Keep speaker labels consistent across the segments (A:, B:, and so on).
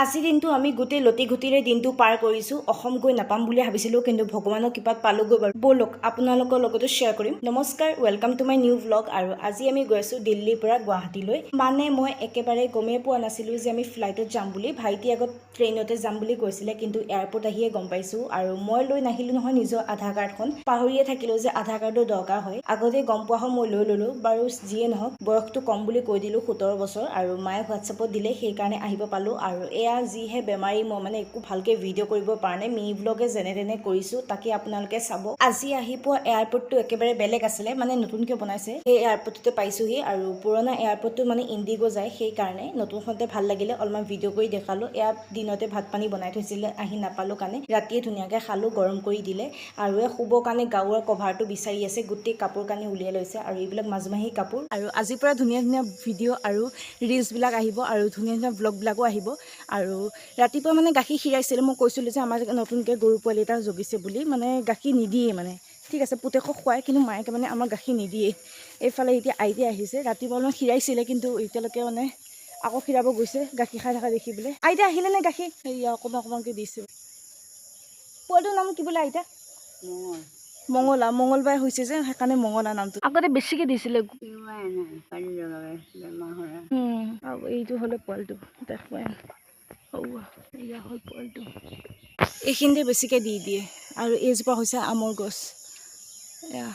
A: আজি দিনটো আমি গোটেই লতি ঘটিৰে দিনটো পাৰ কৰিছোঁ। অসম গৈ নাপাম বুলি ভাবিছিলোঁ, কিন্তু ভগৱানৰ কৃপাত পালোগৈ বাৰু। ব'লক আপোনালোকৰ লগতো শ্বেয়াৰ কৰিম। নমস্কাৰ, welcome to my new vlog. আৰু আজি আমি গৈ আছোঁ দিল্লীৰ পৰা গুৱাহাটীলৈ। মানে মই একেবাৰে গমেই পোৱা নাছিলোঁ যে আমি ফ্লাইটত যাম বুলি। ভাইটি আগত ট্ৰেইনতে যাম বুলি কৈছিলে, কিন্তু এয়াৰপৰ্ট আহিয়ে গম পাইছোঁ। আৰু মই লৈ নাহিলোঁ নহয় নিজৰ আধাৰ কাৰ্ডখন, পাহৰিয়ে থাকিলোঁ যে আধাৰ কাৰ্ডৰ দৰকাৰ হয়। আগতে গম পোৱা হয় মই লৈ ল'লোঁ বাৰু। যিয়ে নহওক, বয়সটো কম বুলি কৈ দিলোঁ, 17 বছৰ। আৰু মায়ে হোৱাটছএপত দিলে, সেইকাৰণে আহিব পালোঁ। আৰু এয়া যিহে বেমাৰী, মই মানে একো ভালকৈ ভিডিঅ' কৰিব পৰা নাই। মিনি ব্লগে যেনে তেনে কৰিছোঁ, তাকে আপোনালোকে চাব। আজি আহি পোৱা এয়াৰপৰ্টটো একেবাৰে বেলেগ আছিলে, মানে নতুনকৈ বনাইছে। সেই এয়াৰপৰ্টতে পাইছোঁহি। আৰু পুৰণা এয়াৰপৰ্টটো মানে ইণ্ডিগো যায়, সেইকাৰণে নতুনখনতে ভাল লাগিলে। অলপমান ভিডিঅ' কৰি দেখালোঁ। এয়া দিনতে ভাত পানী বনাই থৈছিলে, আহি নাপালোঁ কাৰণে ৰাতিয়ে ধুনীয়াকৈ খালোঁ, গৰম কৰি দিলে। আৰু এই শুবৰ কাৰণে গাঁৱৰ কভাৰটো বিচাৰি আছে, গোটেই কাপোৰ কানি উলিয়াই লৈছে। আৰু এইবিলাক মাজমাহী কাপোৰ। আৰু আজিৰ পৰা ধুনীয়া ধুনীয়া ভিডিঅ' আৰু ৰিলচবিলাক আহিব, আৰু ধুনীয়া ধুনীয়া ব্লগবিলাকো আহিব। আৰু ৰাতিপুৱা মানে গাখীৰ খীৰাইছিলে। মই কৈছিলোঁ যে আমাৰ নতুনকৈ গৰু পোৱালি এটা জগিছে বুলি, মানে গাখীৰ নিদিয়ে মানে। ঠিক আছে, পুতেকক খুৱাই, কিন্তু মায়েকে মানে আমাৰ গাখীৰ নিদিয়ে। এইফালে এতিয়া আইতা আহিছে, ৰাতিপুৱা অলপমান খীৰাইছিলে, কিন্তু এতিয়ালৈকে মানে আকৌ খীৰাব গৈছে, গাখীৰ খাই থকা দেখি বোলে। আইতা আহিলে নে গাখীৰ? সেয়া অকণমান অকণমানকৈ দিছোঁ। পোৱালিটোৰ নাম কি বোলে আইতা? মঙলা। মঙলবাৰে হৈছে যে, সেইকাৰণে মঙলা নামটো। আগতে বেছিকৈ দিছিলে। আৰু এইটো হ'লে পোৱালিটো দেখুৱাই। এয়া হ'ল পোৱালিটো। এইখিনিতে বেছিকৈ দি দিয়ে। আৰু এইজোপা হৈছে আমৰ গছ। এয়া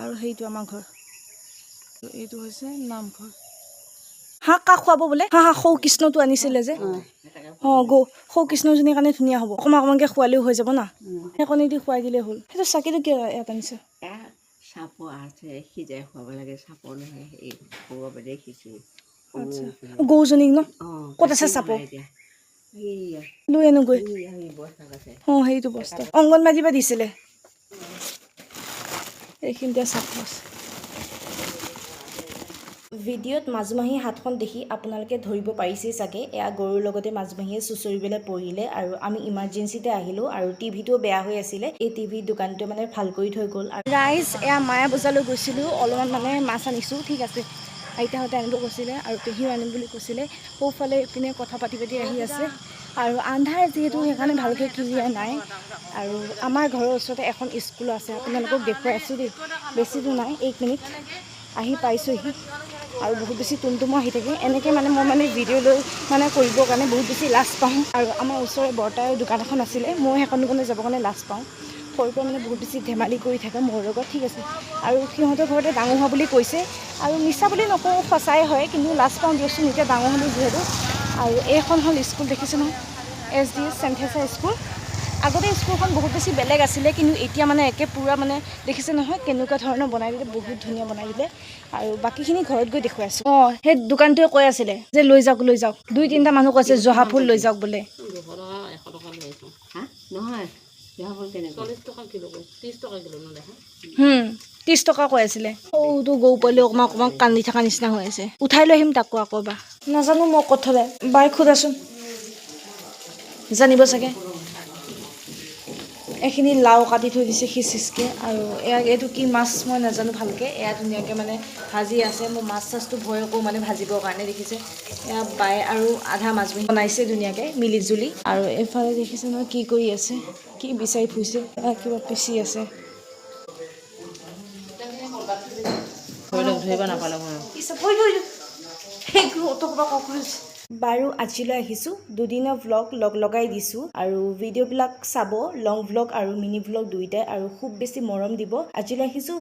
A: আৰু সেইটো আমাৰ ঘৰ। এইটো হৈছে নামঘৰ। হাঁহ কাক খুৱাব বোলে? হাঁহ সৌ কৃষ্ণটো আনিছিলে যে। গৌ সৌ কৃষ্ণজনীৰ কাৰণে ধুনীয়া হ'ব। অকণমান অকণমানকৈ খোৱালেও হৈ যাব না। সেইকণে দি খুৱাই দিলে হ'ল। সেইটো চাকিটো কিয় ইয়াত আনিছে?
B: চাপৰ আছে, সিজাই খুৱাব লাগে। চাপৰ নহয়, এই খুৱাব দেখিছোঁ।
A: আচ্ছা, গৰুজনীক ন? ক'ত আছে চাপৰ? লৈ আনোগৈ। সেইটো বস্তা অংগনবাদীৰ পৰা দিছিলে। এইখিনিতে চাপৰ আছে। ভিডিঅ'ত মাজুমাহী হাতখন দেখি আপোনালোকে ধৰিব পাৰিছেই চাগে। এয়া গৰুৰ লগতে মাজুমাহীয়ে চুঁচৰিবলৈ পৰিলে, আৰু আমি ইমাৰ্জেঞ্চিতে আহিলোঁ। আৰু টিভিটো বেয়া হৈ আছিলে, এই টিভিৰ দোকানটোৱে মানে ভাল কৰি থৈ গ'ল। আৰু ৰাইজ, এয়া মায়া বজাৰলৈ গৈছিলোঁ, অলপমান মানে মাছ আনিছোঁ। ঠিক আছে, আইতাহঁতে আনিব কৈছিলে, আৰু পেহীও আনিম বুলি কৈছিলে। সৌফালে ইপিনে কথা পাতি পাতি আহি আছে। আৰু আন্ধাৰ যিহেতু, সেইকাৰণে ভালকৈ ক্লিয়াৰ নাই। আৰু আমাৰ ঘৰৰ ওচৰতে এখন স্কুল আছে, আপোনালোকক দেখুৱাই আছোঁ দেই। বেছি দূৰ নাই, 1 মিনিট আহি পাইছোঁহি। আৰু বহুত বেছি টুমটুমো আহি থাকে। এনেকৈ মানে মই মানে ভিডিঅ' লৈ মানে কৰিবৰ কাৰণে বহুত বেছি লাজ পাওঁ। আৰু আমাৰ ওচৰৰে বৰ্তাৰ দোকান এখন আছিলে, মই সেইখন দোকানলৈ যাবৰ কাৰণে লাজ পাওঁ। সৰুৰ পৰা মানে বহুত বেছি ধেমালি কৰি থাকে মোৰ লগত। ঠিক আছে, আৰু সিহঁতৰ ঘৰতে ডাঙৰ হোৱা বুলি কৈছে। আৰু মিছা বুলি নকওঁ, সঁচাই হয়, কিন্তু লাজ পাওঁ দিয়কচোন, এতিয়া ডাঙৰ হ'লোঁ যিহেতু। আৰু এইখন হ'ল স্কুল, দেখিছে নহয়, SDS চেণ্ট থেৰেছা স্কুল। আগতে স্কুলখন বহুত বেছি বেলেগ আছিলে, কিন্তু এতিয়া মানে একে পূৰা মানে দেখিছে নহয় কেনেকুৱা ধৰণৰ বনাই দিলে, বহুত ধুনীয়া বনাই দিলে। আৰু বাকীখিনি ঘৰত গৈ দেখুৱাই আছোঁ। সেই দোকানটোৱে কৈ আছিলে যে লৈ যাওক লৈ যাওক। 2-3টা মানুহ কৈছে জহা ফুল লৈ যাওক বোলে। 30 টকা কৈ আছিলে। সৰুটো গৰু পোৱালি অকণমান অকণমান কান্দি থকা নিচিনা হৈ আছে। উঠাই লৈ আহিম তাকো আকৌ এবাৰ। নাজানো মই ক'ত থ'লে, বাই সোধাচোন, জানিব চাগে। এইখিনি লাও কাটি থৈ দিছে খিচিচকৈ। আৰু এইটো কি মাছ মই নাজানো ভালকৈ। এয়া ধুনীয়াকৈ মানে ভাজি আছে। মই মাছ চাছটো ভয় কৰোঁ মানে ভাজিবৰ কাৰণে, দেখিছে। এয়া বাই আৰু আধা মাছবি বনাইছে ধুনীয়াকৈ মিলি জুলি। আৰু এইফালে দেখিছে নহয় কি কৰি আছে, কি বিচাৰি ফুৰিছে, কিবা পিচি আছে। ধৰিব নাপালে বাৰু। আজিলৈ আহিছোঁ, দুদিনৰ ভ্লগ লগাই দিছোঁ। আৰু ভিডিঅ'বিলাক চাব, লং ভ্লগ আৰু মিনি ভ্লগ দুয়োটাই, আৰু খুব বেছি মৰম দিব। আজিলৈ আহিছোঁ।